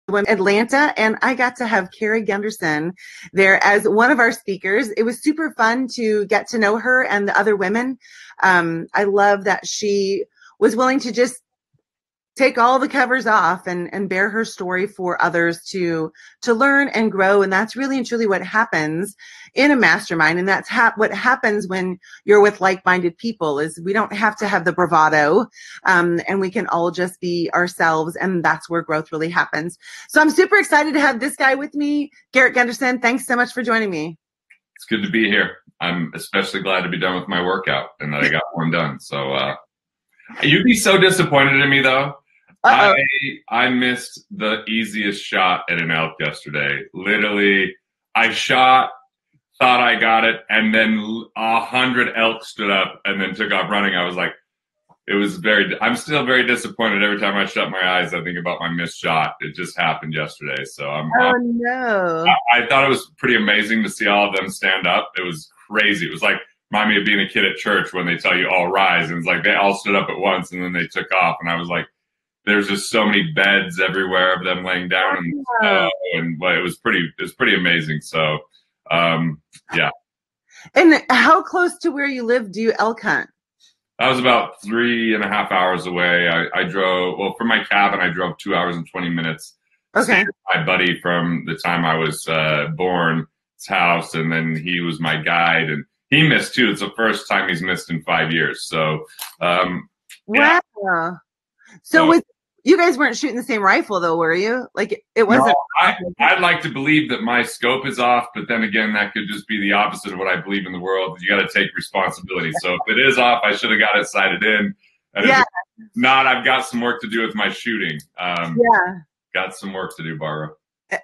Atlanta, and I got to have Carrie Gunderson there as one of our speakers. It was super fun to get to know her and the other women. I love that she was willing to just take all the covers off and bear her story for others to learn and grow. And that's really and truly what happens in a mastermind. And that's what happens when you're with like-minded people. Is we don't have to have the bravado, and we can all just be ourselves. And that's where growth really happens. So I'm super excited to have this guy with me, Garrett Gunderson. Thanks so much for joining me. It's good to be here. I'm especially glad to be done with my workout and that I got one done. So you'd be so disappointed in me, though. I missed the easiest shot at an elk yesterday. Literally, I shot, thought I got it, and then 100 elk stood up and then took off running. I was like, I'm still very disappointed every time I shut my eyes. I think about my missed shot. It just happened yesterday. So no. I thought it was pretty amazing to see all of them stand up. It was crazy. It was like, remind me of being a kid at church when they tell you all rise. And it's like they all stood up at once and then they took off. And I was like, there's just so many beds everywhere of them laying down in the snow, and it was pretty amazing. So, yeah. And how close to where you live do you elk hunt? I was about 3.5 hours away. I drove, well, from my cabin, I drove 2 hours and 20 minutes. Okay. My buddy from the time I was born, his house, and then he was my guide, and he missed too. It's the first time he's missed in 5 years. So, yeah. Wow. So you guys weren't shooting the same rifle, though, were you? Like, it wasn't. No, I'd like to believe that my scope is off, but then again, that could just be the opposite of what I believe in the world. You got to take responsibility. So if it is off, I should have got it sighted in. And if it's not, I've got some work to do with my shooting. Got some work to do, Barbara.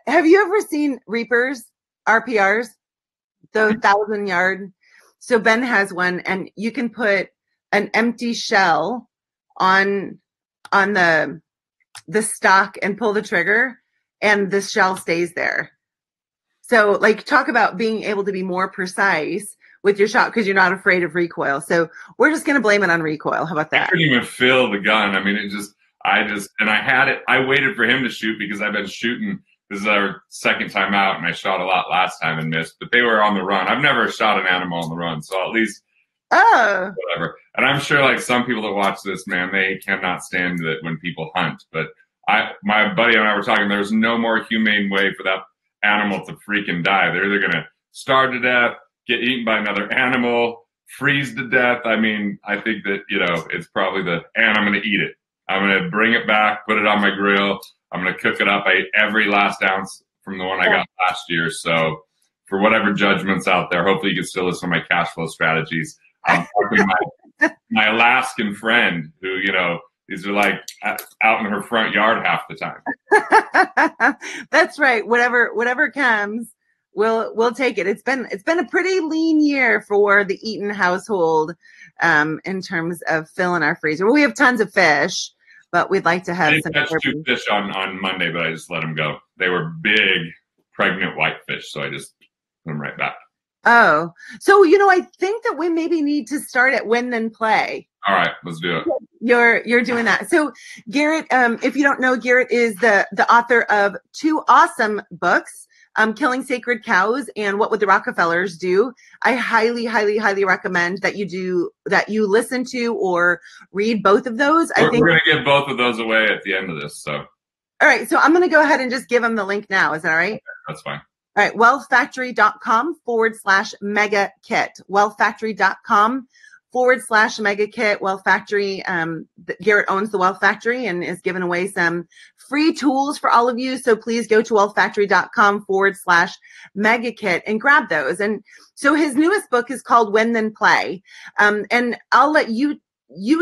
Have you ever seen Reapers, RPRs, the 1,000-yard? So Ben has one, and you can put an empty shell on the stock and pull the trigger, and the shell stays there. So, like, talk about being able to be more precise with your shot because you're not afraid of recoil. So we're just going to blame it on recoil. How about that? I couldn't even feel the gun. I mean, I waited for him to shoot because I've been shooting. This is our second time out, and I shot a lot last time and missed, but they were on the run. I've never shot an animal on the run, so at least whatever. And I'm sure, like, some people that watch this, man, they cannot stand it when people hunt. But my buddy and I were talking, there's no more humane way for that animal to freaking die. They're either going to starve to death, get eaten by another animal, freeze to death. I mean, I think that, it's probably and I'm going to eat it. I'm going to bring it back, put it on my grill. I'm going to cook it up. I ate every last ounce from the one I got last year. So for whatever judgments out there, hopefully you can still listen to my cash flow strategies. I'm talking my Alaskan friend who, these are like out in her front yard half the time. That's right. Whatever comes, we'll take it. It's been a pretty lean year for the Eaton household, in terms of filling our freezer. Well, we have tons of fish, but we'd like to have some. I catch 2 fish on Monday, but I just let them go. They were big, pregnant whitefish, so I just put them right back. Oh, so, I think that we maybe need to start at win then play. All right, let's do it. You're doing that. So Garrett, if you don't know, Garrett is the author of 2 awesome books, Killing Sacred Cows and What Would the Rockefellers Do. I highly, highly, highly recommend that you listen to or read both of those. We're going to give both of those away at the end of this. So. All right. So I'm going to go ahead and just give them the link now. Is that all right? Okay, that's fine. All right, wealthfactory.com/mega kit. Wealthfactory.com/mega kit. Wealth Factory, Garrett owns the Wealth Factory and is giving away some free tools for all of you. So please go to wealthfactory.com/mega kit and grab those. And so his newest book is called Win Then Play. And I'll let you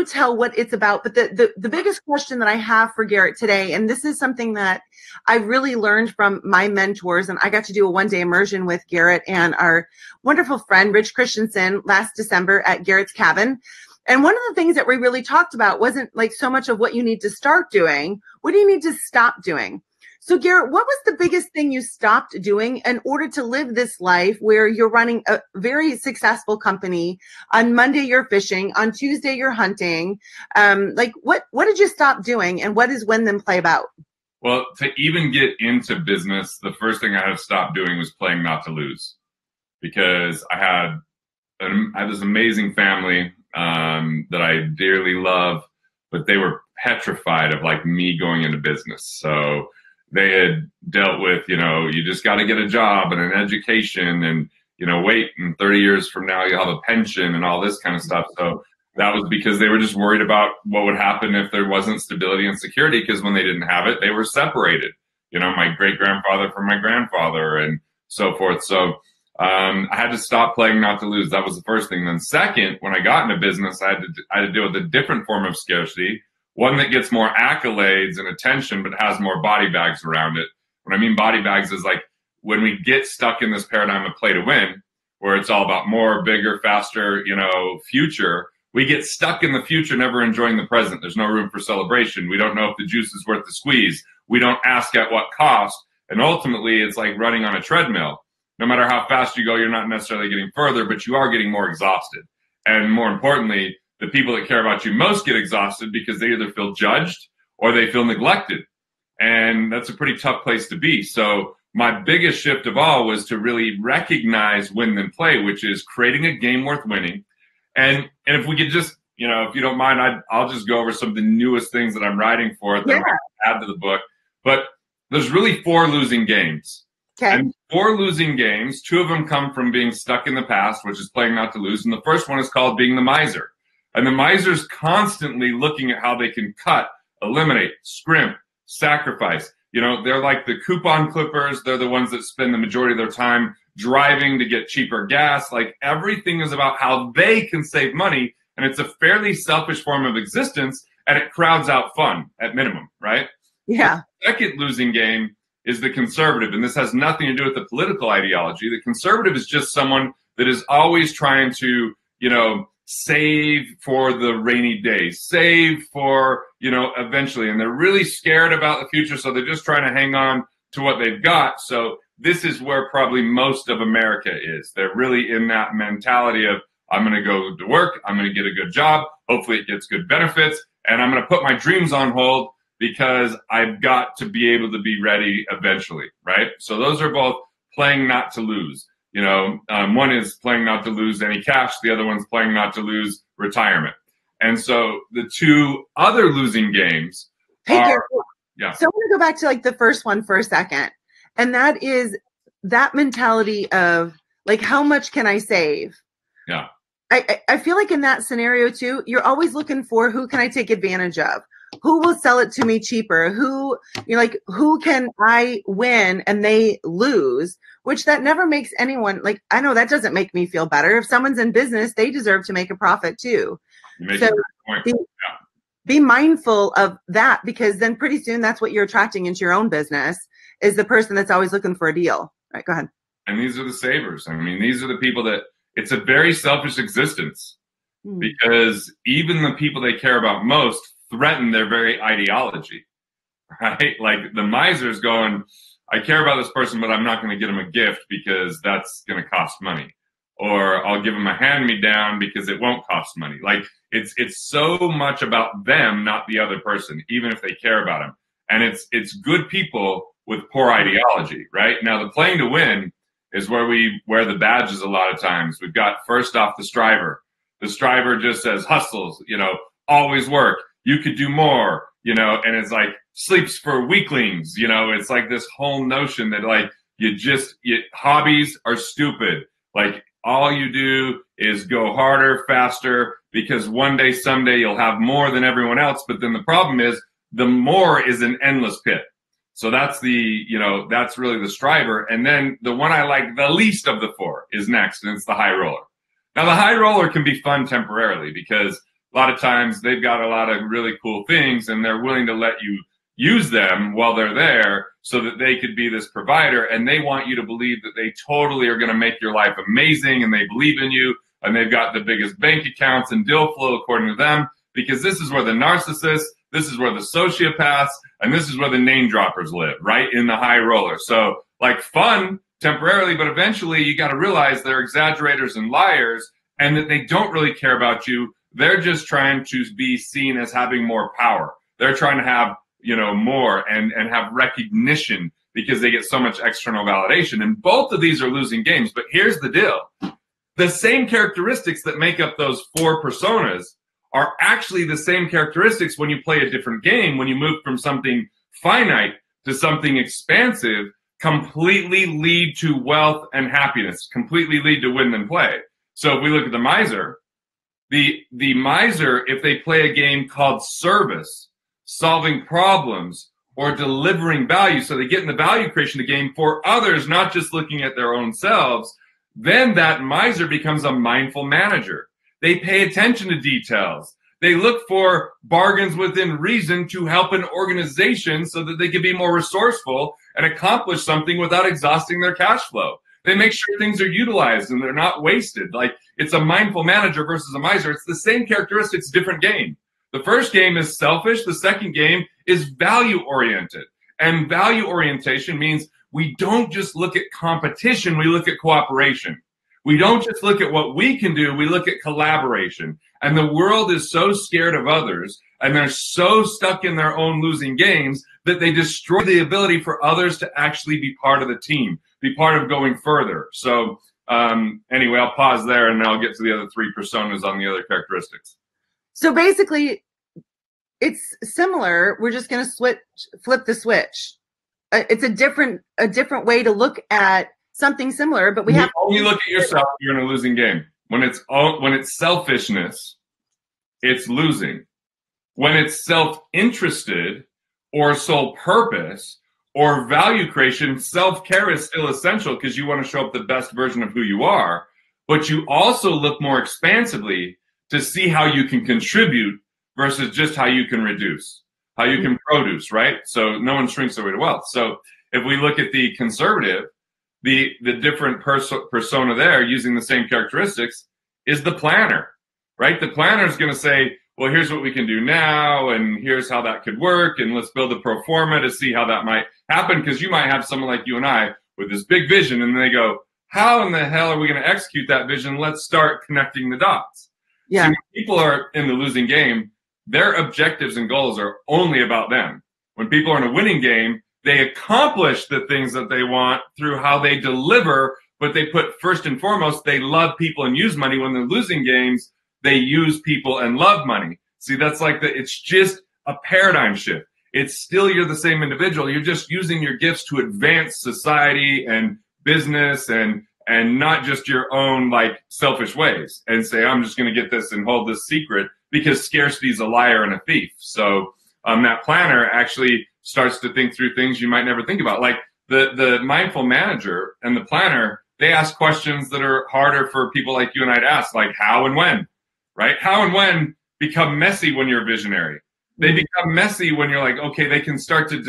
tell what it's about. But the biggest question that I have for Garrett today, and this is something that I really learned from my mentors, and I got to do a 1-day immersion with Garrett and our wonderful friend, Rich Christensen, last December at Garrett's cabin. And one of the things that we really talked about wasn't like so much of what you need to start doing. What do you need to stop doing? So Garrett, what was the biggest thing you stopped doing in order to live this life where you're running a very successful company? On Monday, you're fishing. On Tuesday, you're hunting. What did you stop doing? And what is Win Then Play about? Well, to even get into business, the first thing I had to stop doing was playing not to lose, because I had this amazing family that I dearly love, but they were petrified of like me going into business. So they had dealt with, you just got to get a job and an education and, wait, and 30 years from now you'll have a pension and all this kind of stuff. So that was because they were just worried about what would happen if there wasn't stability and security, because when they didn't have it, they were separated. My great-grandfather from my grandfather and so forth. So I had to stop playing not to lose. That was the first thing. Then second, when I got into business, I had to deal with a different form of scarcity, one that gets more accolades and attention, but has more body bags around it. What I mean body bags is like when we get stuck in this paradigm of play to win, where it's all about more, bigger, faster, future, we get stuck in the future, never enjoying the present. There's no room for celebration. We don't know if the juice is worth the squeeze. We don't ask at what cost. And ultimately, it's like running on a treadmill. No matter how fast you go, you're not necessarily getting further, but you are getting more exhausted. And more importantly, the people that care about you most get exhausted because they either feel judged or they feel neglected. And that's a pretty tough place to be. So my biggest shift of all was to really recognize win then play, which is creating a game worth winning. And if we could just, if you don't mind, I'll just go over some of the newest things that I'm writing for that I add to the book. But there's really 4 losing games. Okay. And 4 losing games, 2 of them come from being stuck in the past, which is playing not to lose. And the first one is called being the miser. And the miser's constantly looking at how they can cut, eliminate, scrimp, sacrifice. They're like the coupon clippers. They're the ones that spend the majority of their time driving to get cheaper gas. Like everything is about how they can save money. And it's a fairly selfish form of existence, and it crowds out fun at minimum, right? Yeah. The second losing game is the conservative. And this has nothing to do with the political ideology. The conservative is just someone that is always trying to, save for the rainy days, save for, eventually. And they're really scared about the future. So they're just trying to hang on to what they've got. So this is where probably most of America is. They're really in that mentality of, I'm going to go to work, I'm going to get a good job, hopefully it gets good benefits, and I'm going to put my dreams on hold because I've got to be able to be ready eventually, right? So those are both playing not to lose. One is playing not to lose any cash, the other one's playing not to lose retirement. And so the 2 other losing games are... Yeah. So I want to go back to like the first one for a second. And that is that mentality of like, how much can I save? Yeah. I feel like in that scenario too, you're always looking for who can I take advantage of? Who will sell it to me cheaper? Who can I win and they lose? Which that never makes anyone, like, I know that doesn't make me feel better. If someone's in business, they deserve to make a profit too. So be mindful of that, because then pretty soon that's what you're attracting into your own business, is the person that's always looking for a deal. All right, go ahead. And these are the savers. I mean, these are the people that it's a very selfish existence, because even the people they care about most threaten their very ideology, right? Like the miser's going, I care about this person, but I'm not going to get him a gift because that's going to cost money. Or I'll give him a hand-me-down because it won't cost money. Like it's so much about them, not the other person, even if they care about him. And it's good people with poor ideology, right? Now, the playing to win is where we wear the badges a lot of times. We've got first off the striver. The striver just says hustles, always work. You could do more, and it's like sleeps for weaklings. It's like this whole notion that like hobbies are stupid. Like all you do is go harder, faster, because one day, someday you'll have more than everyone else. But then the problem is the more is an endless pit. So that's that's really the striver. And then the one I like the least of the 4 is next, and it's the high roller. Now, the high roller can be fun temporarily because a lot of times they've got a lot of really cool things and they're willing to let you use them while they're there so that they could be this provider, and they want you to believe that they totally are going to make your life amazing, and they believe in you, and they've got the biggest bank accounts and deal flow according to them, because this is where the narcissists, this is where the sociopaths, and this is where the name droppers live, right in the high roller. So like fun temporarily, but eventually you got to realize they're exaggerators and liars, and that they don't really care about you. They're just trying to be seen as having more power. They're trying to have more and have recognition because they get so much external validation. And both of these are losing games. But here's the deal. The same characteristics that make up those 4 personas are actually the same characteristics when you play a different game, when you move from something finite to something expansive, completely lead to wealth and happiness, completely lead to win and play. So if we look at the miser, the miser, if they play a game called service, solving problems, or delivering value, so they get in the value creation of the game for others, not just looking at their own selves, then that miser becomes a mindful manager. They pay attention to details. They look for bargains within reason to help an organization so that they can be more resourceful and accomplish something without exhausting their cash flow. They make sure things are utilized and they're not wasted. Like, it's a mindful manager versus a miser. It's the same characteristics, different game. The first game is selfish. The second game is value-oriented. And value orientation means we don't just look at competition, we look at cooperation. We don't just look at what we can do, we look at collaboration. And the world is so scared of others, and they're so stuck in their own losing games that they destroy the ability for others to actually be part of the team, be part of going further. So anyway, I'll pause there and I'll get to the other 3 personas on the other characteristics. So basically, it's similar. We're just going to flip the switch. It's a different way to look at something similar, but we have. When you look at yourself, you're in a losing game. When it's selfishness, it's losing. When it's self-interested or sole purpose or value creation, self-care is still essential because you want to show up the best version of who you are, but you also look more expansively to see how you can contribute versus just how you can reduce, how you can produce, right? So no one shrinks their way to wealth. So if we look at the conservative, the different persona there using the same characteristics is the planner, right? The planner is going to say, well, here's what we can do now, and here's how that could work, and let's build a pro forma to see how that might happen, because you might have someone like you and I with this big vision, and they go, how in the hell are we going to execute that vision? Let's start connecting the dots. Yeah. So when people are in the losing game, their objectives and goals are only about them. When people are in a winning game, they accomplish the things that they want through how they deliver, but they put first and foremost, they love people and use money. When they're losing games, they use people and love money. See, that's like it's just a paradigm shift. It's still, you're the same individual. You're just using your gifts to advance society and business and not just your own like selfish ways and say, I'm just going to get this and hold this secret, because scarcity is a liar and a thief. So that planner actually starts to think through things you might never think about. Like the mindful manager and the planner, they ask questions that are harder for people like you and I to ask, like how and when, right? How and when become messy when you're a visionary. They become messy when you're like, okay, they can start to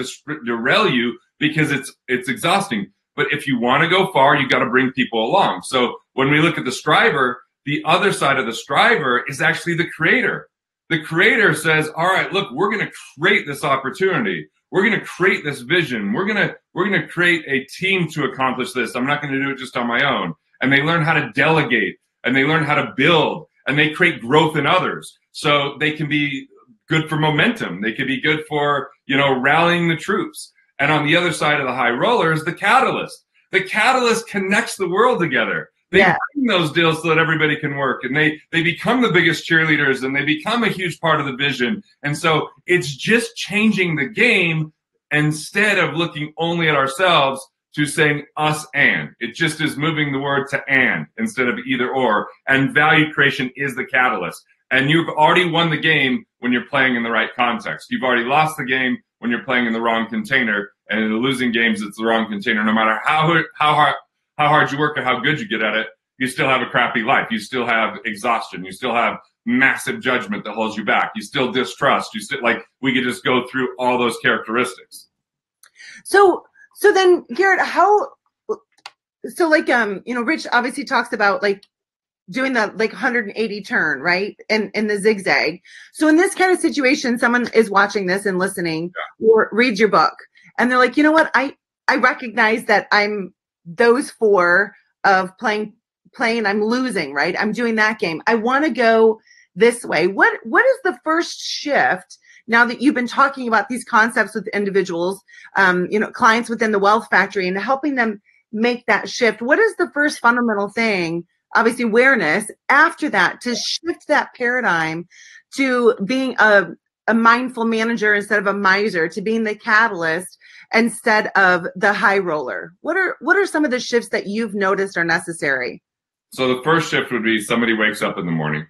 derail you because it's exhausting. But if you want to go far, you got to bring people along. So when we look at the striver, the other side of the striver is actually the creator. The creator says, all right, look, we're going to create this opportunity. We're going to create this vision. We're going to create a team to accomplish this. I'm not going to do it just on my own. And they learn how to delegate, and they learn how to build, and they create growth in others. So they can be good for momentum. They can be good for, rallying the troops. And on the other side of the high roller is the catalyst. The catalyst connects the world together. They bring those deals so that everybody can work, and they become the biggest cheerleaders, and they become a huge part of the vision. And so it's just changing the game instead of looking only at ourselves to saying us and. It just is moving the word to and instead of either or. And value creation is the catalyst. And you've already won the game when you're playing in the right context. You've already lost the game when you're playing in the wrong container. And in the losing games, it's the wrong container. No matter how hard you work or how good you get at it, you still have a crappy life. You still have exhaustion. You still have massive judgment that holds you back. You still distrust. We could just go through all those characteristics. So then, Garrett, Rich obviously talks about doing the 180 turn, right? And the zigzag. So in this kind of situation, someone is watching this and listening or reads your book, and they're like, you know what? I recognize that I'm those 4 of playing, I'm losing, right? I'm doing that game. I want to go this way. What is the first shift? now that you've been talking about these concepts with individuals, clients within the Wealth Factory, and helping them make that shift, what is the first fundamental thing? Obviously awareness. After that, to shift that paradigm to being a mindful manager instead of a miser, to being the catalyst instead of the high roller. What are some of the shifts that you've noticed are necessary? So the first shift would be somebody wakes up in the morning.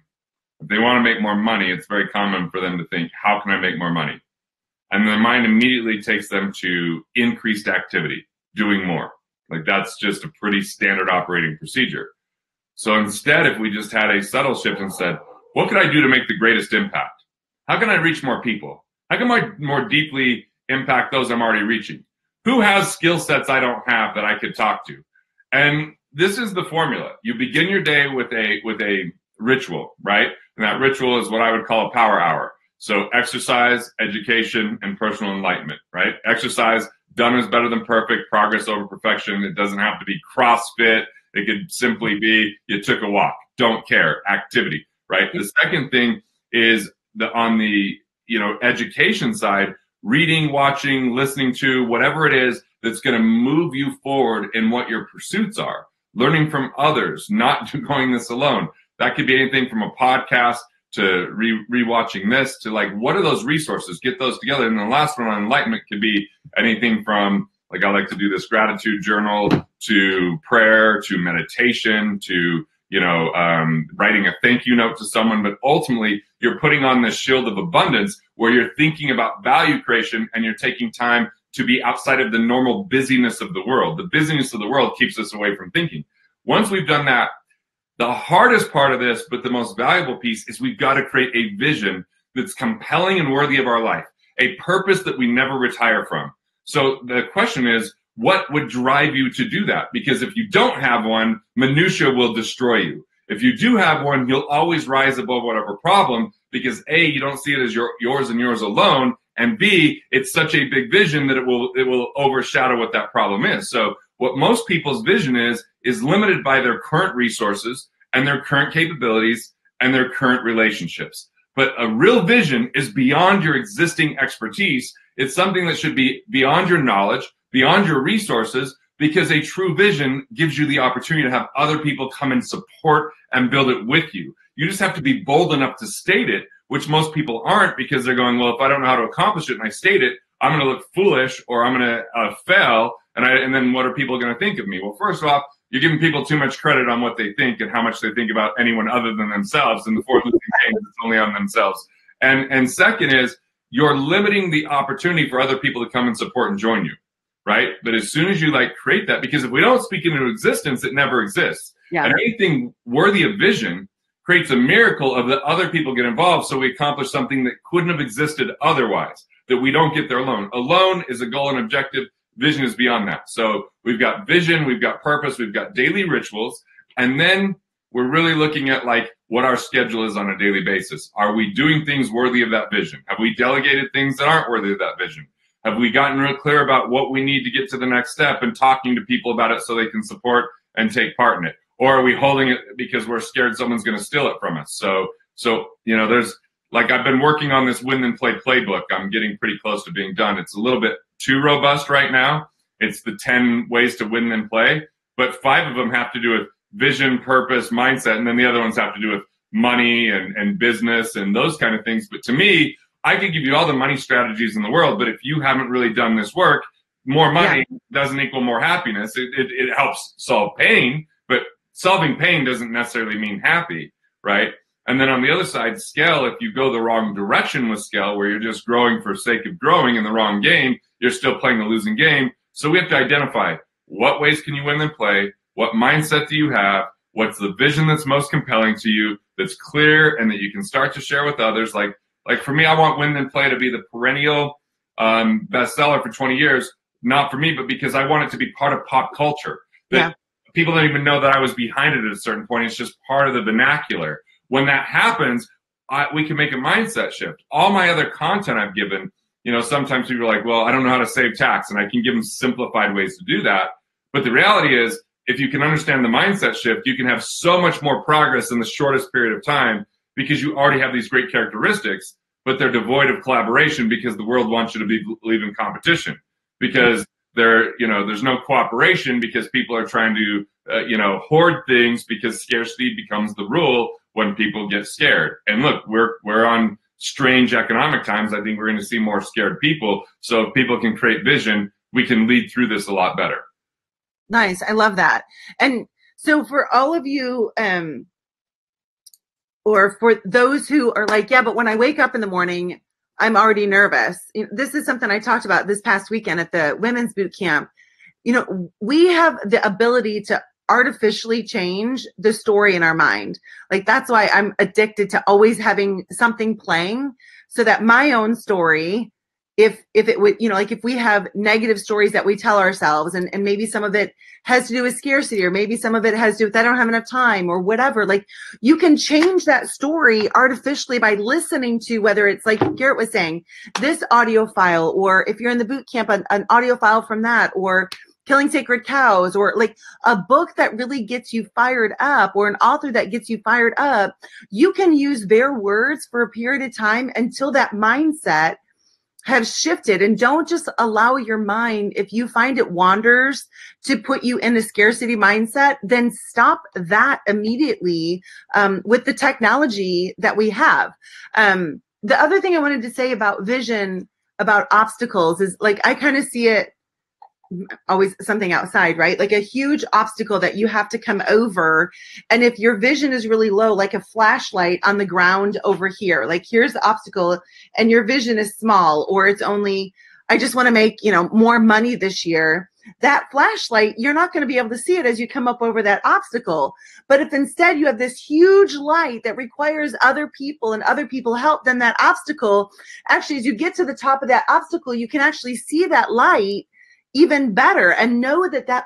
If they want to make more money, it's very common for them to think, how can I make more money? And their mind immediately takes them to increased activity, doing more. Like that's just a pretty standard operating procedure. So instead, if we just had a subtle shift and said, what can I do to make the greatest impact? How can I reach more people? How can I more deeply impact those I'm already reaching? Who has skill sets I don't have that I could talk to? And this is the formula. You begin your day with a ritual, right? And that ritual is what I would call a power hour. So exercise, education, and personal enlightenment, right? Exercise, done is better than perfect, progress over perfection. It doesn't have to be CrossFit. It could simply be you took a walk, don't care, activity, right? The second thing is on the education side, reading, watching, listening to, whatever it is that's going to move you forward in what your pursuits are. Learning from others, not going this alone. That could be anything from a podcast to rewatching this to like, what are those resources? Get those together. And the last one on enlightenment could be anything from, like I like to do this gratitude journal, to prayer, to meditation, to writing a thank you note to someone. But ultimately, you're putting on this shield of abundance where you're thinking about value creation and you're taking time to be outside of the normal busyness of the world. The busyness of the world keeps us away from thinking. Once we've done that, the hardest part of this, but the most valuable piece, is we've got to create a vision that's compelling and worthy of our life, a purpose that we never retire from. So the question is, what would drive you to do that? Because if you don't have one, minutia will destroy you. If you do have one, you'll always rise above whatever problem, because A, you don't see it as yours and yours alone, and B, it's such a big vision that it will overshadow what that problem is. So what most people's vision is limited by their current resources and their current capabilities and their current relationships. But a real vision is beyond your existing expertise. It's something that should be beyond your knowledge, beyond your resources, because a true vision gives you the opportunity to have other people come and support and build it with you. You just have to be bold enough to state it, which most people aren't, because they're going, well, if I don't know how to accomplish it and I state it, I'm going to look foolish or I'm going to fail. And then what are people going to think of me? Well, first off, you're giving people too much credit on what they think and how much they think about anyone other than themselves. And the forward-looking game is only on themselves. And second is, you're limiting the opportunity for other people to come and support and join you, right? But as soon as you create that, because if we don't speak into existence, it never exists. Yeah. And anything worthy of vision creates a miracle of that other people get involved, so we accomplish something that couldn't have existed otherwise, that we don't get there alone. Alone is a goal and objective. Vision is beyond that. So we've got vision, we've got purpose, we've got daily rituals, and then we're really looking at what our schedule is on a daily basis. Are we doing things worthy of that vision? Have we delegated things that aren't worthy of that vision? Have we gotten real clear about what we need to get to the next step and talking to people about it so they can support and take part in it? Or are we holding it because we're scared someone's going to steal it from us? So there's I've been working on this Win Then Play playbook. I'm getting pretty close to being done. It's a little bit too robust right now. It's the 10 ways to win then play, but 5 of them have to do with vision, purpose, mindset, and then the other ones have to do with money and business and those kind of things. But to me, I could give you all the money strategies in the world, but if you haven't really done this work, more money doesn't equal more happiness. It helps solve pain, but solving pain doesn't necessarily mean happy, right? And then on the other side, scale, if you go the wrong direction with scale, where you're just growing for sake of growing in the wrong game, you're still playing the losing game. So we have to identify what ways can you win then play, what mindset do you have, what's the vision that's most compelling to you, that's clear and that you can start to share with others. Like for me, I want Win Then Play to be the perennial bestseller for 20 years, not for me, but because I want it to be part of pop culture. That people don't even know that I was behind it at a certain point. It's just part of the vernacular. When that happens, we can make a mindset shift. All my other content I've given, sometimes people are like, well, I don't know how to save tax, and I can give them simplified ways to do that. But the reality is, if you can understand the mindset shift, you can have so much more progress in the shortest period of time because you already have these great characteristics. but they're devoid of collaboration because the world wants you to believe in competition, because there's no cooperation because people are trying to hoard things because scarcity becomes the rule when people get scared. And look, we're on strange economic times. I think we're going to see more scared people. So if people can create vision, we can lead through this a lot better. Nice. I love that. And so for all of you, or for those who are like, yeah, but when I wake up in the morning, I'm already nervous. This is something I talked about this past weekend at the women's boot camp. We have the ability to artificially change the story in our mind. Like, that's why I'm addicted to always having something playing, so that my own story, if it would, like if we have negative stories that we tell ourselves, and maybe some of it has to do with scarcity, or maybe some of it has to do with I don't have enough time or whatever, like you can change that story artificially by listening to, whether it's like Garrett was saying, this audio file, or if you're in the boot camp, an audio file from that, or Killing Sacred Cows, or like a book that really gets you fired up, or an author that gets you fired up. You can use their words for a period of time until that mindset has shifted. And don't just allow your mind, if you find it wanders, to put you in a scarcity mindset, then stop that immediately with the technology that we have. The other thing I wanted to say about vision, about obstacles, is like, I kind of see it always something outside, right? Like a huge obstacle that you have to come over. And if your vision is really low, like a flashlight on the ground over here, like here's the obstacle and your vision is small, or it's only, I just want to make, more money this year. That flashlight, you're not going to be able to see it as you come up over that obstacle. But if instead you have this huge light that requires other people and other people help, then that obstacle, actually, as you get to the top of that obstacle, you can actually see that light even better, and know that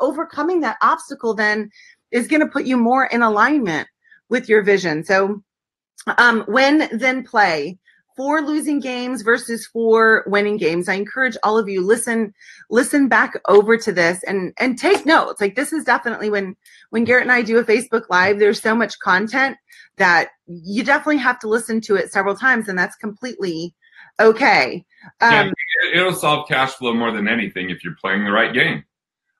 overcoming that obstacle then is going to put you more in alignment with your vision. So win, then play. 4 losing games versus 4 winning games. I encourage all of you, listen back over to this and take notes. Like, this is definitely when Garrett and I do a Facebook Live, there's so much content that you definitely have to listen to it several times, and that's completely okay. It'll solve cash flow more than anything if you're playing the right game.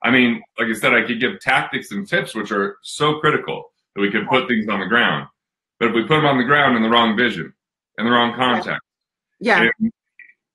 I mean, like I said, I could give tactics and tips, which are so critical, that we could put things on the ground. But if we put them on the ground in the wrong vision, in the wrong context,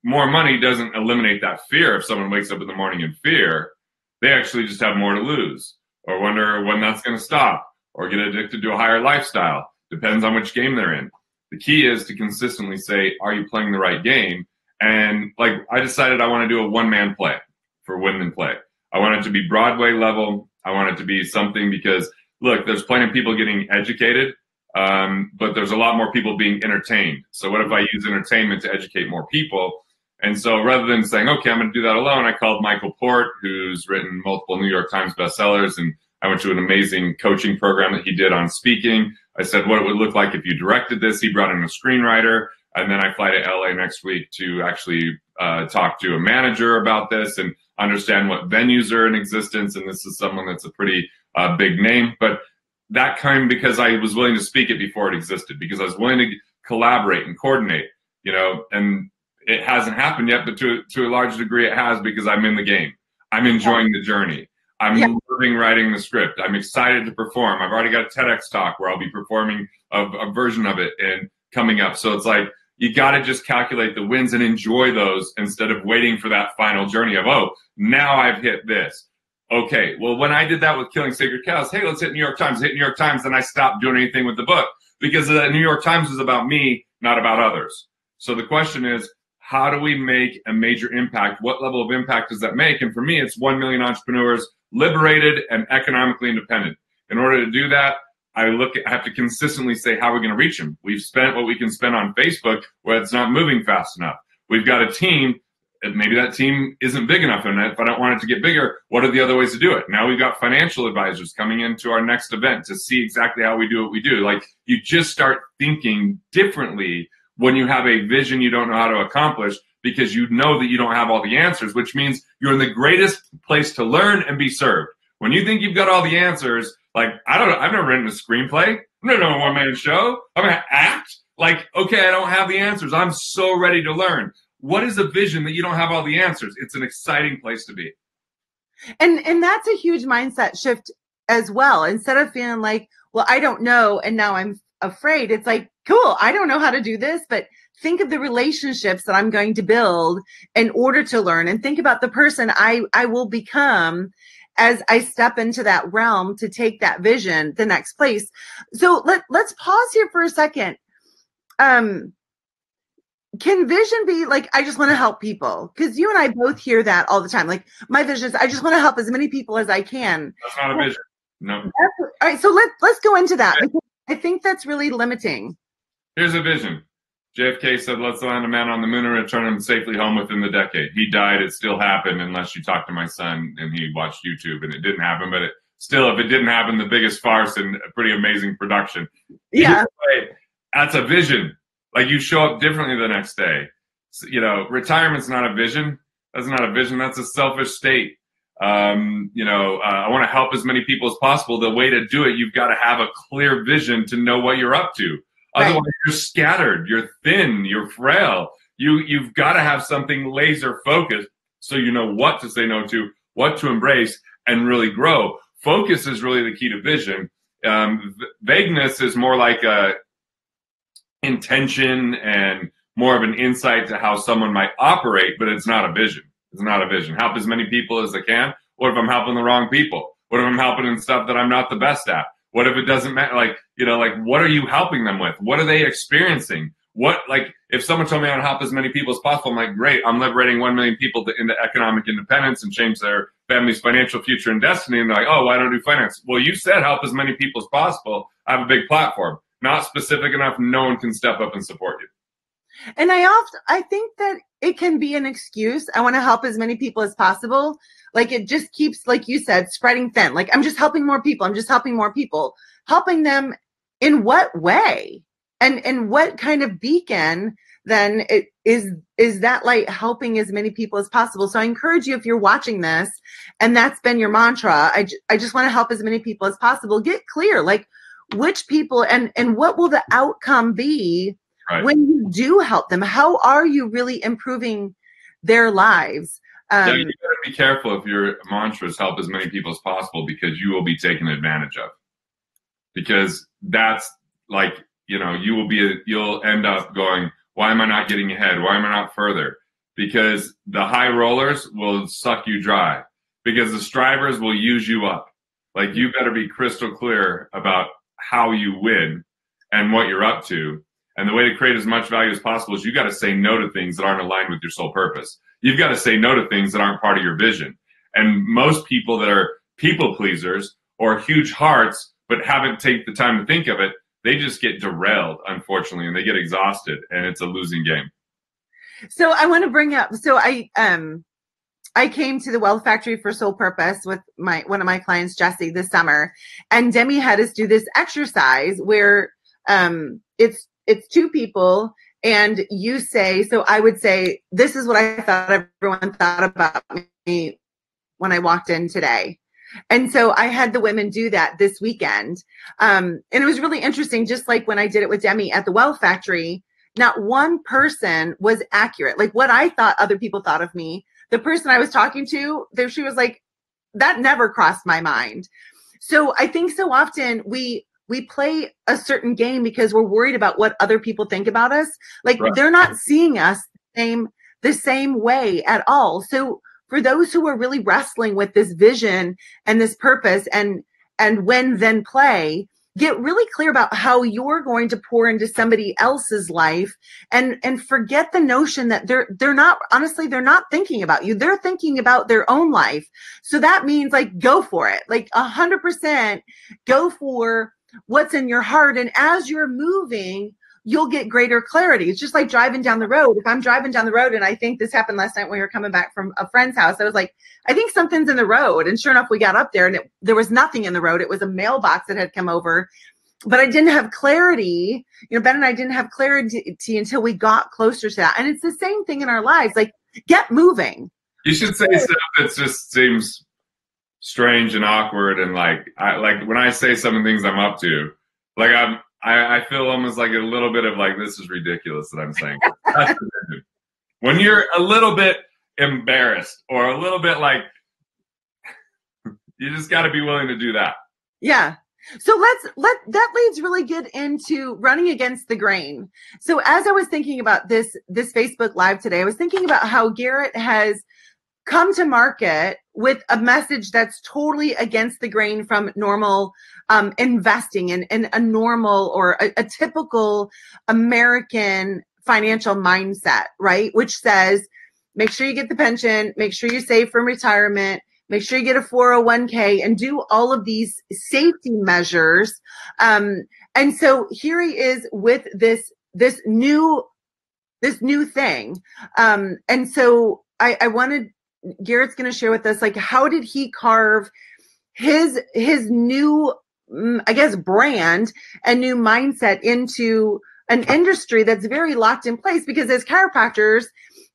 more money doesn't eliminate that fear. If someone wakes up in the morning in fear, they actually just have more to lose, or wonder when that's going to stop, or get addicted to a higher lifestyle. Depends on which game they're in. The key is to consistently say, are you playing the right game? And like, I decided I want to do a one-man play for Win Then Play. I want it to be Broadway level. I want it to be something, because look, there's plenty of people getting educated, but there's a lot more people being entertained. So what if I use entertainment to educate more people? And so rather than saying, okay, I'm going to do that alone, I called Michael Port, who's written multiple New York Times bestsellers, and I went to an amazing coaching program that he did on speaking. I said what it would look like if you directed this. He brought in a screenwriter. And then I fly to LA next week to actually talk to a manager about this and understand what venues are in existence. And this is someone that's a pretty big name. But that came because I was willing to speak it before it existed, because I was willing to collaborate and coordinate, and it hasn't happened yet, but to a large degree it has, because I'm in the game. I'm enjoying the journey. I'm loving writing the script. I'm excited to perform. I've already got a TEDx talk where I'll be performing a version of it and coming up. So it's like, you got to just calculate the wins and enjoy those instead of waiting for that final journey of, oh, now I've hit this. Okay, well, when I did that with Killing Sacred Cows, hey, let's hit New York Times, hit New York Times, then I stopped doing anything with the book, because the New York Times is about me, not about others. So the question is, how do we make a major impact? What level of impact does that make? And for me, it's 1 million entrepreneurs liberated and economically independent. In order to do that, I have to consistently say, how are we going to reach them? We've spent what we can spend on Facebook, where it's not moving fast enough. We've got a team. Maybe that team isn't big enough. And if I don't want it to get bigger, what are the other ways to do it? Now we've got financial advisors coming into our next event to see exactly how we do what we do. Like, you just start thinking differently when you have a vision you don't know how to accomplish, because you know that you don't have all the answers, which means you're in the greatest place to learn and be served. When you think you've got all the answers, like, I've never written a screenplay. I'm not doing a one-man show. I'm going to act. Like, okay, I don't have the answers. I'm so ready to learn. What is a vision that you don't have all the answers? It's an exciting place to be. And that's a huge mindset shift as well. Instead of feeling like, well, I don't know, and now I'm afraid, it's like, cool, I don't know how to do this, but think of the relationships that I'm going to build in order to learn, and think about the person I will become as I step into that realm to take that vision the next place. So let's pause here for a second. Can vision be like, I just want to help people? Because you and I both hear that all the time. Like, my vision is I just want to help as many people as I can. That's not a vision. No. All right, so let's go into that, because I think that's really limiting. Here's a vision. JFK said, let's land a man on the moon and return him safely home within the decade. He died. It still happened unless you talk to my son and he watched YouTube, and it didn't happen. But still, if it didn't happen, the biggest farce and a pretty amazing production. Yeah. That's a vision. Like, you show up differently the next day. So, retirement's not a vision. That's not a vision. That's a selfish state. I want to help as many people as possible. The way to do it, you've got to have a clear vision to know what you're up to. Right. Otherwise, you're scattered, you're thin, you're frail. You've got to have something laser focused so you know what to say no to, what to embrace, and really grow. Focus is really the key to vision. Vagueness is more like a intention and more of an insight to how someone might operate, but it's not a vision. It's not a vision. Help as many people as I can. What if I'm helping the wrong people? What if I'm helping in stuff that I'm not the best at? What if it doesn't matter? Like, what are you helping them with? What are they experiencing? If someone told me I would help as many people as possible, I'm like, great, I'm liberating 1 million people into economic independence and change their family's financial future and destiny. And they're like, oh, why don't I do finance? Well, you said help as many people as possible. I have a big platform. Not specific enough, no one can step up and support you. And I think that it can be an excuse. I want to help as many people as possible. Like, it just keeps, like you said, spreading thin. Like, I'm just helping more people. I'm just helping more people. Helping them in what way? And what kind of beacon then is that light helping as many people as possible? So I encourage you, if you're watching this and that's been your mantra, I just want to help as many people as possible, get clear. Like, which people and what will the outcome be when you do help them? How are you really improving their lives? You gotta be careful if your mantra is help as many people as possible, because you will be taken advantage of. Because that's like, you'll end up going, why am I not getting ahead? Why am I not further? Because the high rollers will suck you dry, because the strivers will use you up. Like, you better be crystal clear about how you win and what you're up to. And the way to create as much value as possible is you got to say no to things that aren't aligned with your sole purpose. You've got to say no to things that aren't part of your vision. And most people that are people pleasers or huge hearts but haven't taken the time to think of it, they just get derailed, unfortunately, and they get exhausted, and it's a losing game. So I want to bring up, I came to the Wealth Factory for Soul Purpose with one of my clients, Jesse, this summer, and Demi had us do this exercise where it's two people, and you say, so I would say, this is what I thought everyone thought about me when I walked in today. And so I had the women do that this weekend. And it was really interesting, just like when I did it with Demi at the Wealth Factory, not one person was accurate. Like, what I thought other people thought of me, the person I was talking to, she was like, that never crossed my mind. So I think so often we play a certain game because we're worried about what other people think about us. Like, they're not seeing us the same way at all. So for those who are really wrestling with this vision and this purpose and when then play, get really clear about how you're going to pour into somebody else's life, and forget the notion that they're not thinking about you. They're thinking about their own life. So that means, like, go for it. Like, 100% go for what's in your heart. And as you're moving, you'll get greater clarity. It's just like driving down the road. If I'm driving down the road, and I think this happened last night when we were coming back from a friend's house, I was like, I think something's in the road. And sure enough, we got up there and there was nothing in the road. It was a mailbox that had come over, but I didn't have clarity. Ben and I didn't have clarity until we got closer to that. And it's the same thing in our lives. Like, get moving. You should say stuff that just seems strange and awkward. And like when I say some of the things I'm up to, like I feel almost like a little bit of like, this is ridiculous that I'm saying. That's the vision. When you're a little bit embarrassed or a little bit like, you just got to be willing to do that. Yeah. So that leads really good into running against the grain. So as I was thinking about this Facebook Live today, I was thinking about how Garrett has come to market with a message that's totally against the grain from normal investing in a normal or a typical American financial mindset, right? Which says, make sure you get the pension, make sure you save for retirement, make sure you get a 401k, and do all of these safety measures. And so here he is with this new thing. And so I wanted, Garrett's going to share with us, like, how did he carve his new, I guess, brand and new mindset into an industry that's very locked in place? Because as chiropractors,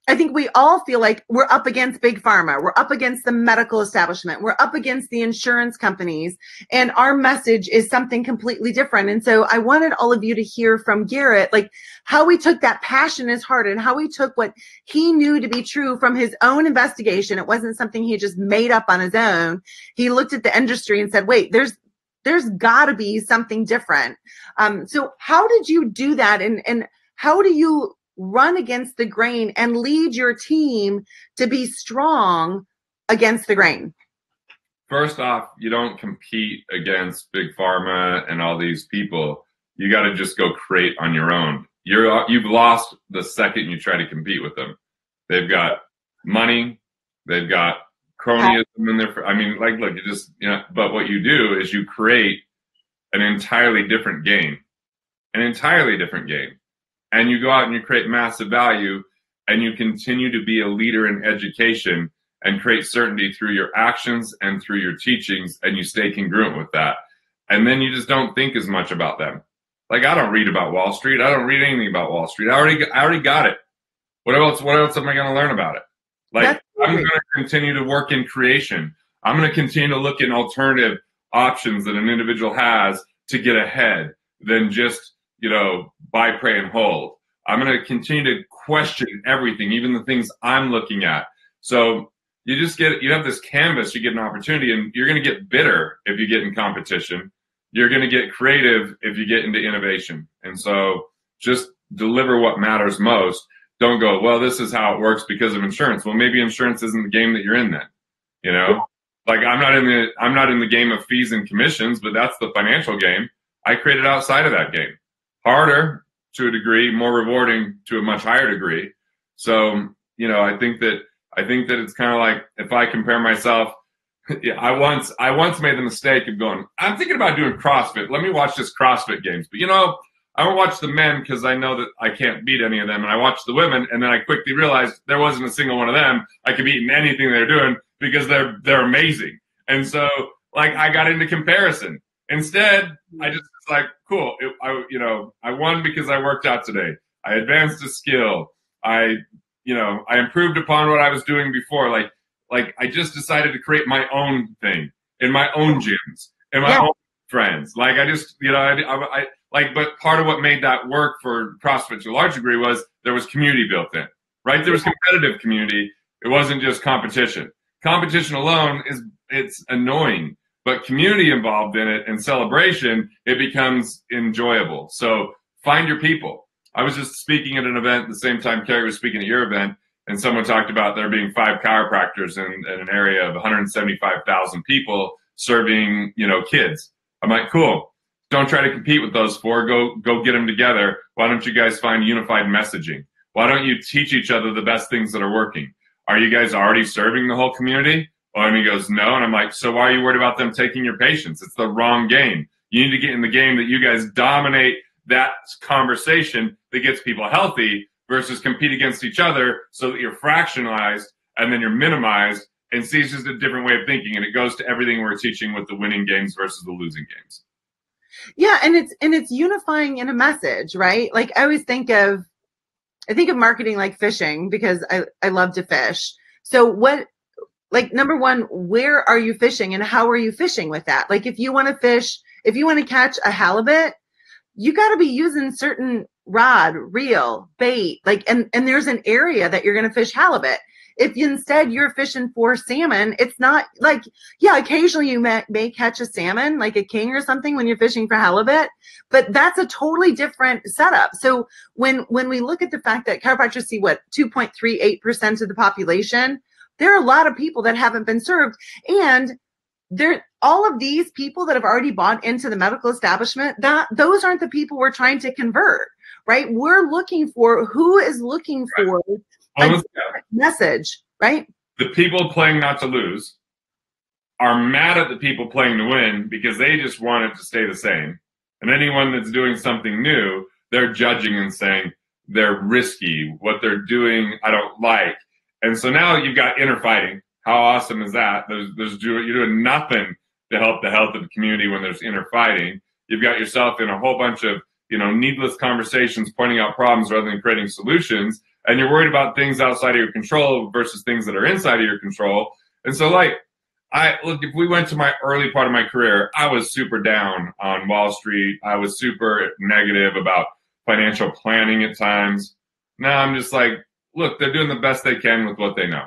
I think we all feel like we're up against big pharma. We're up against the medical establishment. We're up against the insurance companies. And our message is something completely different. And so I wanted all of you to hear from Garrett, like how he took that passion in his heart and how he took what he knew to be true from his own investigation. It wasn't something he just made up on his own. He looked at the industry and said, wait, there's gotta be something different. So how did you do that? And how do you run against the grain and lead your team to be strong against the grain? First off, you don't compete against big pharma and all these people. You got to just go create on your own. You've lost the second you try to compete with them. They've got money. They've got cronyism in there. I mean, like, look, but what you do is you create an entirely different game, and you go out and you create massive value, and you continue to be a leader in education and create certainty through your actions and through your teachings, and you stay congruent with that. And then you just don't think as much about them. Like, I don't read about Wall Street. I don't read anything about Wall Street. I already got it. What else am I going to learn about it? Like, I'm going to continue to work in creation. I'm going to continue to look in alternative options that an individual has to get ahead than just, buy, pray, and hold. I'm going to continue to question everything, even the things I'm looking at. So you have this canvas, you get an opportunity, and you're going to get bitter if you get in competition. You're going to get creative if you get into innovation. And so just deliver what matters most. Don't go, well, this is how it works because of insurance. Well, maybe insurance isn't the game that you're in then, Like, I'm not in the game of fees and commissions, but that's the financial game. I created outside of that game. Harder to a degree, more rewarding to a much higher degree. So, I think that it's kind of like, if I compare myself, I once made the mistake of going, I'm thinking about doing CrossFit. Let me watch this CrossFit games. But I don't watch the men because I know that I can't beat any of them. And I watch the women, and then I quickly realized there wasn't a single one of them I could beat in anything they're doing because they're amazing. And so, like, I got into comparison. Instead, I just was like, cool. I won because I worked out today. I advanced a skill. I improved upon what I was doing before. Like I just decided to create my own thing in my own gyms, in my own friends. Like, I just, but part of what made that work for CrossFit to a large degree was there was community built in, right? There was competitive community. It wasn't just competition. Competition alone it's annoying, but community involved in it and celebration, it becomes enjoyable. So find your people. I was just speaking at an event at the same time Carrie was speaking at your event, and someone talked about there being 5 chiropractors in an area of 175,000 people serving, kids. I'm like, cool. Don't try to compete with those 4. Go get them together. Why don't you guys find unified messaging? Why don't you teach each other the best things that are working? Are you guys already serving the whole community? And he goes, no. And I'm like, so why are you worried about them taking your patients? It's the wrong game. You need to get in the game that you guys dominate that conversation that gets people healthy versus compete against each other so that you're fractionalized and then you're minimized. And see, it's just a different way of thinking. And it goes to everything we're teaching with the winning games versus the losing games. Yeah. And it's unifying in a message, right? Like, I always think of marketing like fishing because I love to fish. So number one, where are you fishing and how are you fishing with that? Like, if you want to catch a halibut, you got to be using certain rod, reel, bait, like, and there's an area that you're going to fish halibut. If instead you're fishing for salmon, it's not like, yeah, occasionally you may catch a salmon, like a king or something when you're fishing for halibut, but that's a totally different setup. So when we look at the fact that chiropractors see 2.38% of the population, there are a lot of people that haven't been served. And all of these people that have already bought into the medical establishment, those aren't the people we're trying to convert, right? We're looking for who is looking for a message, right? The people playing not to lose are mad at the people playing to win because they just want it to stay the same. And anyone that's doing something new, they're judging and saying they're risky. What they're doing, I don't like. And so now you've got inner fighting. How awesome is that? You're doing nothing to help the health of the community when there's inner fighting. You've got yourself in a whole bunch of, needless conversations, pointing out problems rather than creating solutions. And you're worried about things outside of your control versus things that are inside of your control. And so if we went to my early part of my career, I was super down on Wall Street. I was super negative about financial planning at times. Now I'm just like, look, they're doing the best they can with what they know.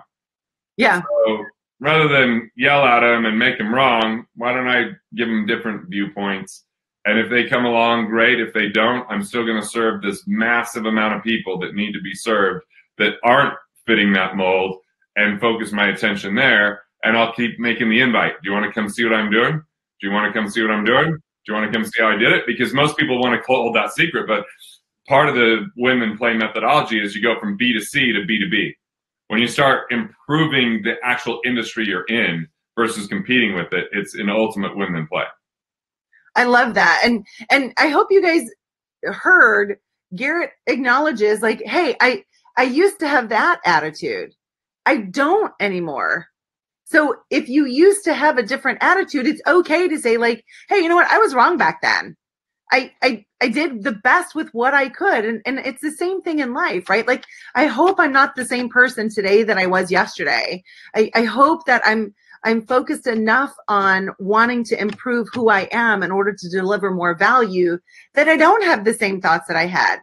Yeah. So rather than yell at them and make them wrong, why don't I give them different viewpoints? And if they come along, great. If they don't, I'm still going to serve this massive amount of people that need to be served that aren't fitting that mold and focus my attention there. And I'll keep making the invite. Do you want to come see what I'm doing? Do you want to come see what I'm doing? Do you want to come see how I did it? Because most people want to hold that secret. But part of the win and play methodology is you go from B to C to B to B. When you start improving the actual industry you're in versus competing with it, it's an ultimate win and play. I love that. And I hope you guys heard Garrett acknowledges like, hey, I used to have that attitude. I don't anymore. So if you used to have a different attitude, it's okay to say like, hey, you know what? I was wrong back then. I did the best with what I could. And it's the same thing in life, right? Like, I hope I'm not the same person today that I was yesterday. I hope that I'm focused enough on wanting to improve who I am in order to deliver more value that I don't have the same thoughts that I had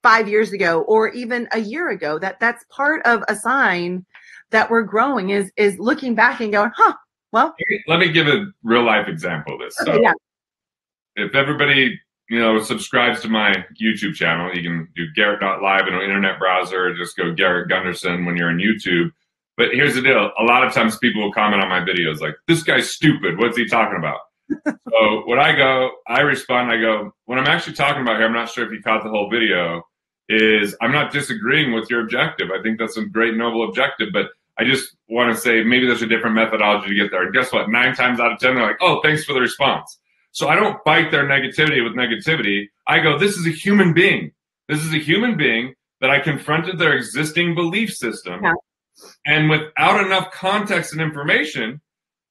5 years ago or even a year ago. That's part of a sign that we're growing is looking back and going, well. Let me give a real life example of this. Okay, so yeah. If everybody, subscribes to my YouTube channel, you can do Garrett.live in an internet browser, or just go Garrett Gunderson when you're on YouTube. But here's the deal. A lot of times people will comment on my videos like, this guy's stupid. What's he talking about? So when I respond, I go, what I'm actually talking about here, I'm not sure if you caught the whole video, is I'm not disagreeing with your objective. I think that's a great, noble objective, but I just want to say maybe there's a different methodology to get there. And guess what? 9 times out of 10, they're like, oh, thanks for the response. So I don't fight their negativity with negativity. I go, this is a human being. This is a human being that I confronted their existing belief system. Yeah. And without enough context and information,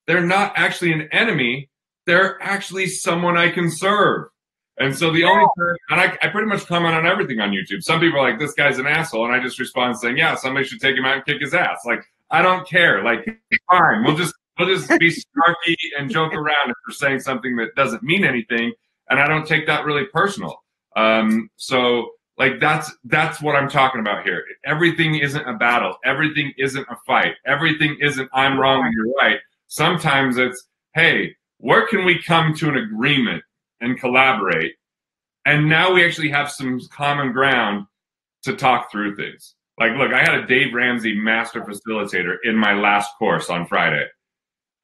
they're not actually an enemy. They're actually someone I can serve. And so the only and I pretty much comment on everything on YouTube. Some people are like, this guy's an asshole. And I just respond saying, yeah, somebody should take him out and kick his ass. Like, I don't care. Like, fine. We'll just be snarky and joke around if we're saying something that doesn't mean anything. And I don't take that really personal. So like that's what I'm talking about here. Everything isn't a battle. Everything isn't a fight. Everything isn't I'm wrong and you're right. Sometimes it's, hey, where can we come to an agreement and collaborate? And now we actually have some common ground to talk through things. Like, look, I had a Dave Ramsey master facilitator in my last course on Friday.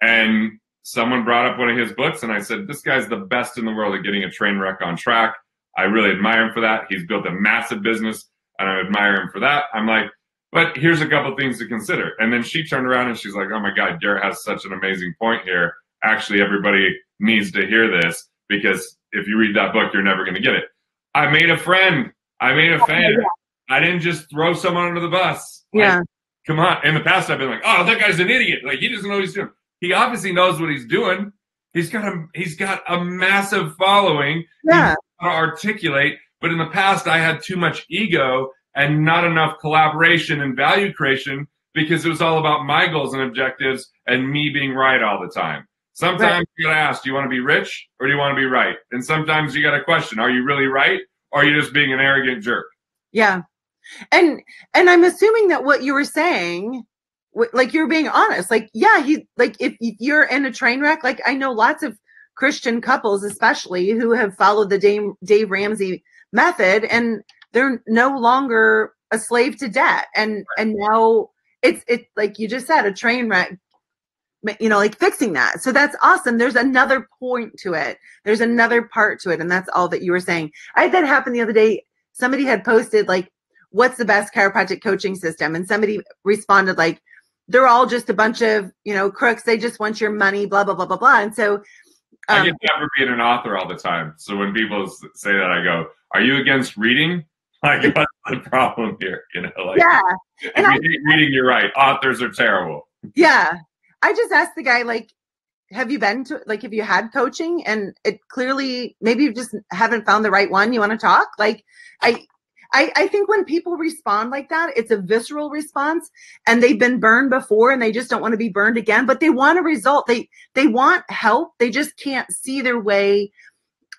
And someone brought up one of his books, and I said, this guy's the best in the world at getting a train wreck on track. I really admire him for that. He's built a massive business, and I admire him for that. I'm like, but here's a couple things to consider. And then she turned around, and she's like, oh, my God, Garrett has such an amazing point here. Actually, everybody needs to hear this, because if you read that book, you're never going to get it. I made a friend. I made a fan. I didn't just throw someone under the bus. Yeah. Like, come on. In the past, I've been like, oh, that guy's an idiot. Like, he doesn't know what he's doing. He obviously knows what he's doing. He's got a massive following. Yeah. He's got to articulate. But in the past, I had too much ego and not enough collaboration and value creation because it was all about my goals and objectives and me being right all the time. Sometimes you gotta ask, do you want to be rich or do you want to be right? And sometimes you gotta question, are you really right? Or are you just being an arrogant jerk? Yeah. And I'm assuming that what you were saying, like you're being honest, like, yeah, if you're in a train wreck, like I know lots of Christian couples, especially who have followed the Dave Ramsey method, and they're no longer a slave to debt. And now it's like you just said, a train wreck, like fixing that. So that's awesome. There's another point to it. There's another part to it. And that's all that you were saying. I had that happen the other day. Somebody had posted like, what's the best chiropractic coaching system? And somebody responded like, they're all just a bunch of, crooks. They just want your money, blah, blah, blah, blah, blah. And so I get that for being an author all the time. So when people say that, I go, are you against reading? Like, what's the problem here? Yeah. If you hate reading, you're right. Authors are terrible. Yeah. I just asked the guy, like, have you had coaching? And it clearly, maybe you just haven't found the right one. You want to talk? Like, I think when people respond like that, it's a visceral response, and they've been burned before and they just don't want to be burned again, but they want a result. They want help. They just can't see their way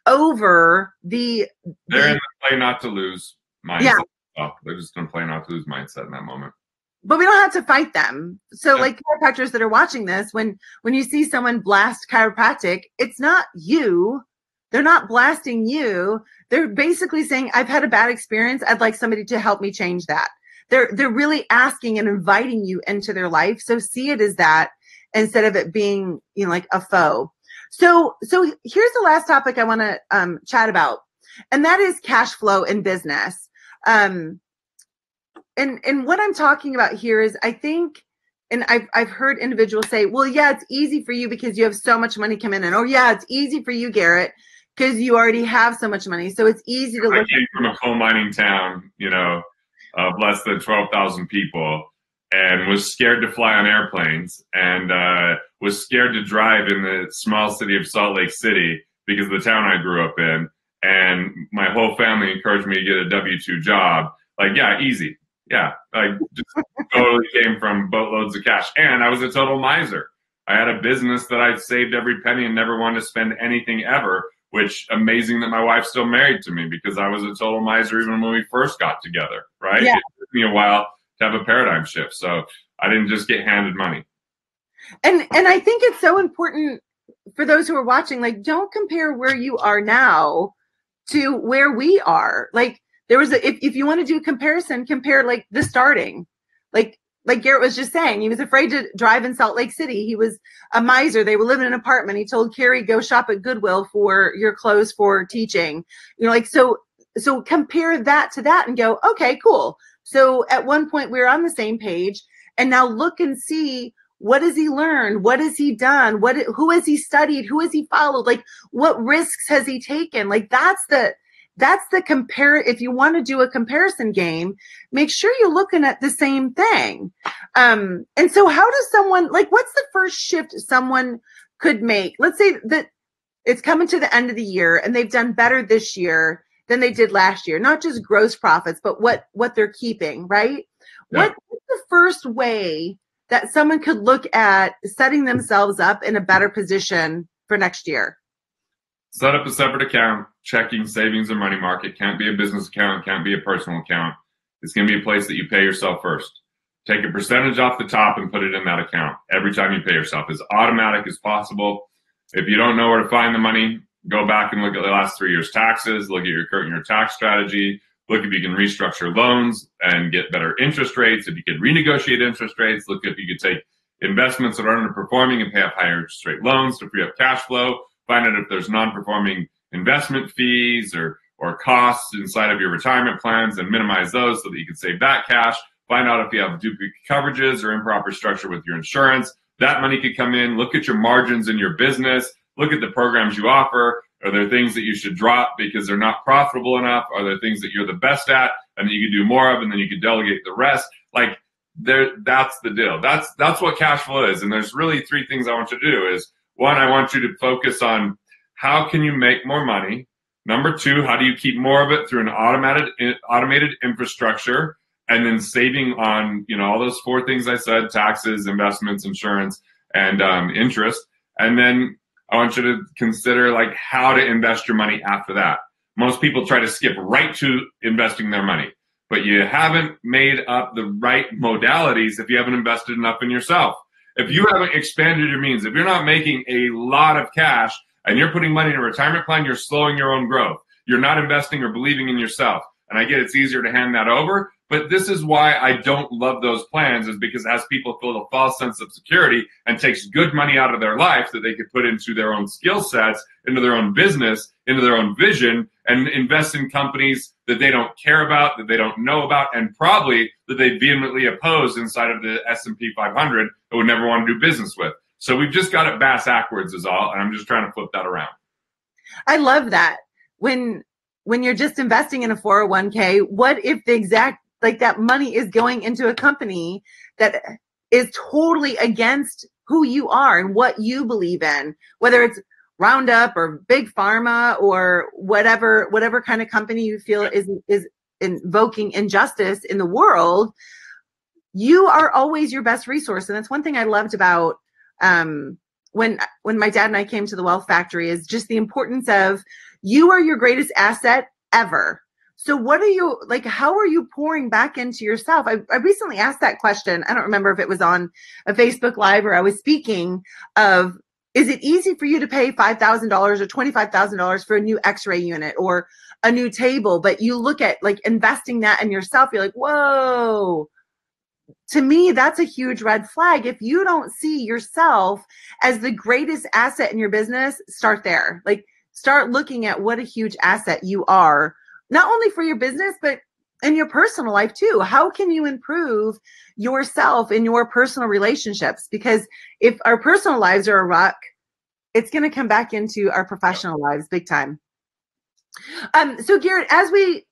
over They're in the play not to lose mindset. Yeah. Oh, they're just going to play not to lose mindset in that moment. But we don't have to fight them. So like chiropractors that are watching this, when you see someone blast chiropractic, it's not you. They're not blasting you. They're basically saying, I've had a bad experience. I'd like somebody to help me change that. They're really asking and inviting you into their life. So see it as that instead of it being, like a foe. So here's the last topic I want to chat about, and that is cash flow in business. And what I'm talking about here is, I think, and I've heard individuals say, well, yeah, it's easy for you because you have so much money coming in. Oh yeah, it's easy for you, Garrett, because you already have so much money. So it's easy to look. I came from a coal mining town, of less than 12,000 people, and was scared to fly on airplanes, and was scared to drive in the small city of Salt Lake City because of the town I grew up in. And my whole family encouraged me to get a W-2 job. Like, yeah, easy. Yeah, I just totally came from boatloads of cash. And I was a total miser. I had a business that I saved every penny and never wanted to spend anything ever, which amazing that my wife still married to me, because I was a total miser even when we first got together, right? Yeah. It took me a while to have a paradigm shift. So I didn't just get handed money. And I think it's so important for those who are watching, like, don't compare where you are now to where we are. Like, there was if you want to do a comparison, compare like the starting, like Garrett was just saying, he was afraid to drive in Salt Lake City. He was a miser. They would live in an apartment. He told Carrie, go shop at Goodwill for your clothes for teaching, so compare that to that and go, okay, cool. So at one point we were on the same page, and now look and see, what has he learned? What has he done? Who has he studied? Who has he followed? Like, what risks has he taken? Like, that's the compare. If you want to do a comparison game, make sure you're looking at the same thing. And so how does someone, like, what's the first shift someone could make? Let's say that it's coming to the end of the year and they've done better this year than they did last year, not just gross profits, but what they're keeping, right? Yeah. What's the first way that someone could look at setting themselves up in a better position for next year? Set up a separate account, checking, savings, or money market. Can't be a business account, can't be a personal account. It's going to be a place that you pay yourself first. Take a percentage off the top and put it in that account every time you pay yourself, as automatic as possible. If you don't know where to find the money, go back and look at the last 3 years' taxes, look at your current tax strategy, look if you can restructure loans and get better interest rates, if you could renegotiate interest rates, look if you could take investments that are underperforming and pay off higher interest rate loans to free up cash flow. Find out if there's non-performing investment fees or costs inside of your retirement plans and minimize those so that you can save that cash. Find out if you have duplicate coverages or improper structure with your insurance. That money could come in. Look at your margins in your business. Look at the programs you offer. Are there things that you should drop because they're not profitable enough? Are there things that you're the best at and that you can do more of, and then you can delegate the rest? Like, that's the deal. That's what cash flow is. And there's really three things I want you to do is, one, I want you to focus on how can you make more money. Number two, how do you keep more of it through an automated infrastructure, and then saving on, all those four things I said: taxes, investments, insurance, and interest. And then I want you to consider like how to invest your money after that. Most people try to skip right to investing their money, but you haven't made up the right modalities if you haven't invested enough in yourself. If you haven't expanded your means, if you're not making a lot of cash and you're putting money in a retirement plan, you're slowing your own growth. You're not investing or believing in yourself. And I get it's easier to hand that over, but this is why I don't love those plans, is because it has people feel a false sense of security and takes good money out of their life that they could put into their own skill sets, into their own business, into their own vision, and invest in companies that they don't care about, that they don't know about, and probably that they vehemently oppose inside of the S&P 500 that would never want to do business with. So we've just got it bass-ackwards is all, and I'm just trying to flip that around. I love that. When you're just investing in a 401k, what if the exact, like that money is going into a company that is totally against who you are and what you believe in, whether it's Roundup or Big Pharma or whatever kind of company you feel is invoking injustice in the world, you are always your best resource. And that's one thing I loved about when my dad and I came to the Wealth Factory, is just the importance of you are your greatest asset ever. So what are you, like, how are you pouring back into yourself? I recently asked that question. I don't remember if it was on a Facebook Live or I was speaking of, is it easy for you to pay $5,000 or $25,000 for a new x-ray unit or a new table? But you look at like investing that in yourself, you're like, whoa. To me, that's a huge red flag. If you don't see yourself as the greatest asset in your business, start there. Like, start looking at what a huge asset you are, not only for your business, but in your personal life too. How can you improve yourself in your personal relationships? Because if our personal lives are a wreck, it's going to come back into our professional lives big time. So Garrett, as we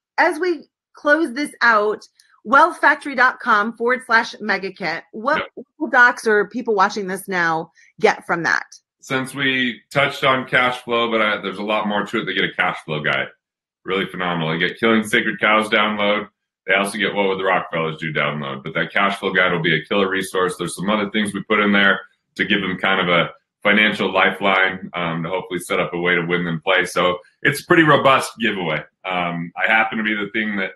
close this out, wealthfactory.com/megakit, what docs or people watching this now get from that? Since we touched on cash flow, but there's a lot more to it. They get a cash flow guide. Really phenomenal. They get Killing Sacred Cows download. They also get What Would the Rockefellers Do download. But that cash flow guide will be a killer resource. There's some other things we put in there to give them kind of a financial lifeline to hopefully set up a way to win and play. So it's a pretty robust giveaway. I happen to be the thing that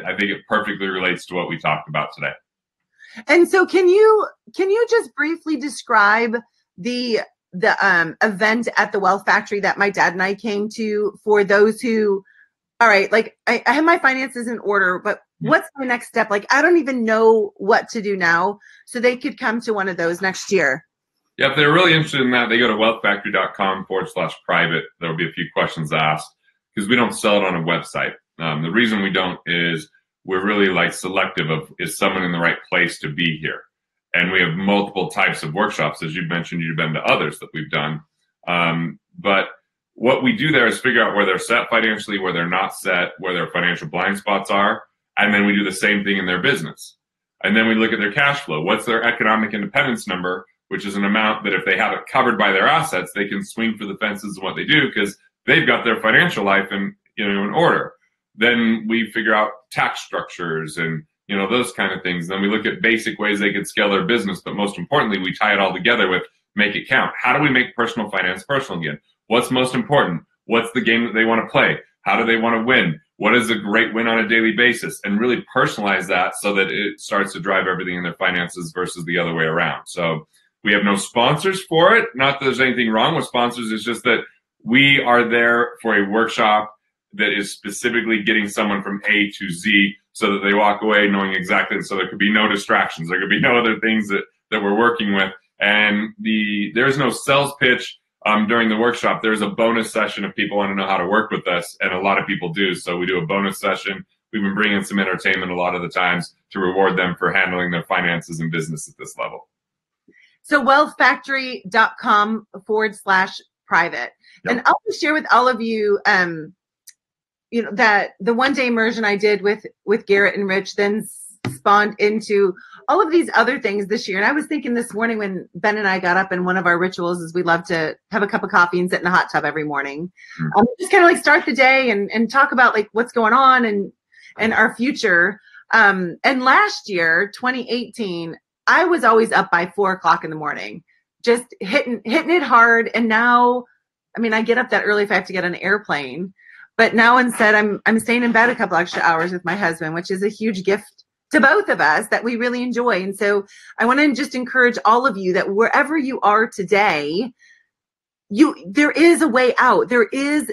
I think it perfectly relates to what we talked about today. And so can you just briefly describe the event at the Wealth Factory that my dad and I came to, for those who, all right, like I have my finances in order, but what's my next step? Like, I don't even know what to do now. So they could come to one of those next year. Yeah, if they're really interested in that, they go to wealthfactory.com/private. There'll be a few questions asked because we don't sell it on a website. The reason we don't is we're really like selective of, is someone in the right place to be here? And we have multiple types of workshops. As you mentioned, you've been to others that we've done. But what we do there is figure out where they're set financially, where they're not set, where their financial blind spots are. And then we do the same thing in their business. And then we look at their cash flow. What's their economic independence number, which is an amount that if they have it covered by their assets, they can swing for the fences in what they do because they've got their financial life in order. Then we figure out tax structures and those kind of things. Then we look at basic ways they could scale their business. But most importantly, we tie it all together with make it count. How do we make personal finance personal again? What's most important? What's the game that they want to play? How do they want to win? What is a great win on a daily basis? And really personalize that so that it starts to drive everything in their finances versus the other way around. So we have no sponsors for it. Not that there's anything wrong with sponsors. It's just that we are there for a workshop that is specifically getting someone from A to Z so that they walk away knowing exactly. So there could be no distractions. There could be no other things that we're working with. And there's no sales pitch during the workshop. There's a bonus session if people want to know how to work with us. And a lot of people do. So we do a bonus session. We've been bringing some entertainment a lot of the times to reward them for handling their finances and business at this level. So wealthfactory.com/private. Yep. And I'll share with all of you, that the one-day immersion I did with Garrett and Rich then spawned into all of these other things this year. And I was thinking this morning when Ben and I got up, and one of our rituals is we love to have a cup of coffee and sit in the hot tub every morning. Just kind of like start the day and talk about like what's going on and our future. And last year, 2018, I was always up by 4 o'clock in the morning just hitting it hard. And now, I mean, I get up that early if I have to get on an airplane, but now instead I'm staying in bed a couple extra hours with my husband, which is a huge gift to both of us that we really enjoy. And so I want to just encourage all of you that wherever you are today, there is a way out. There is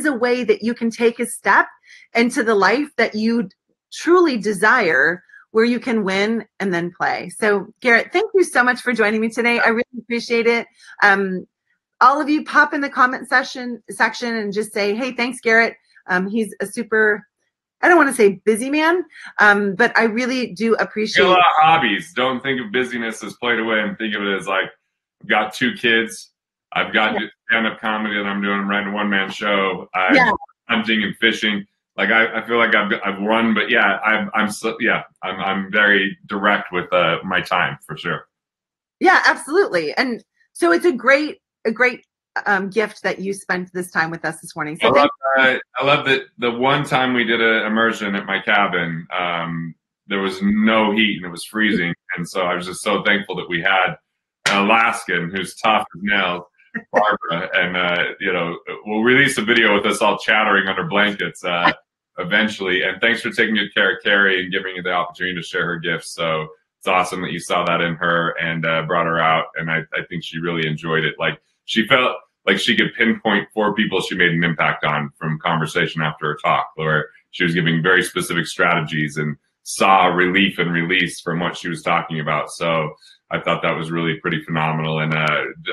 a way that you can take a step into the life that you truly desire, where you can win and then play. So Garrett, thank you so much for joining me today. I really appreciate it. All of you pop in the comment section and just say, hey, thanks, Garrett. He's a super, I don't want to say busy man, but I really do appreciate a lot of hobbies. Don't think of busyness as played away, and think of it as like, I've got 2 kids. I've got stand-up comedy that I'm doing. I'm writing a one-man show. I'm hunting and fishing. Like I feel like I've run, but I'm very direct with my time for sure. Yeah, absolutely. And so it's a great gift that you spent this time with us this morning. So I love that the one time we did an immersion at my cabin, there was no heat and it was freezing, and so I was just so thankful that we had an Alaskan who's tough as nails, Barbara, and we'll release a video with us all chattering under blankets eventually. And thanks for taking good care of Carrie and giving her the opportunity to share her gifts. So it's awesome that you saw that in her and brought her out, and I think she really enjoyed it. Like, she felt like she could pinpoint 4 people she made an impact on from conversation after her talk, where she was giving very specific strategies and saw relief and release from what she was talking about. So I thought that was really pretty phenomenal, and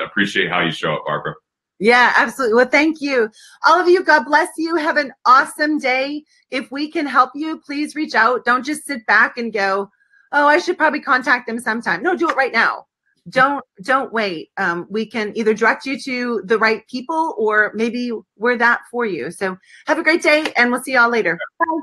appreciate how you show up, Barbara. Yeah, absolutely. Well, thank you. All of you, God bless you. Have an awesome day. If we can help you, please reach out. Don't just sit back and go, oh, I should probably contact them sometime. No, do it right now. Don't wait. We can either direct you to the right people, or maybe we're that for you. So have a great day, and we'll see y'all later. Bye.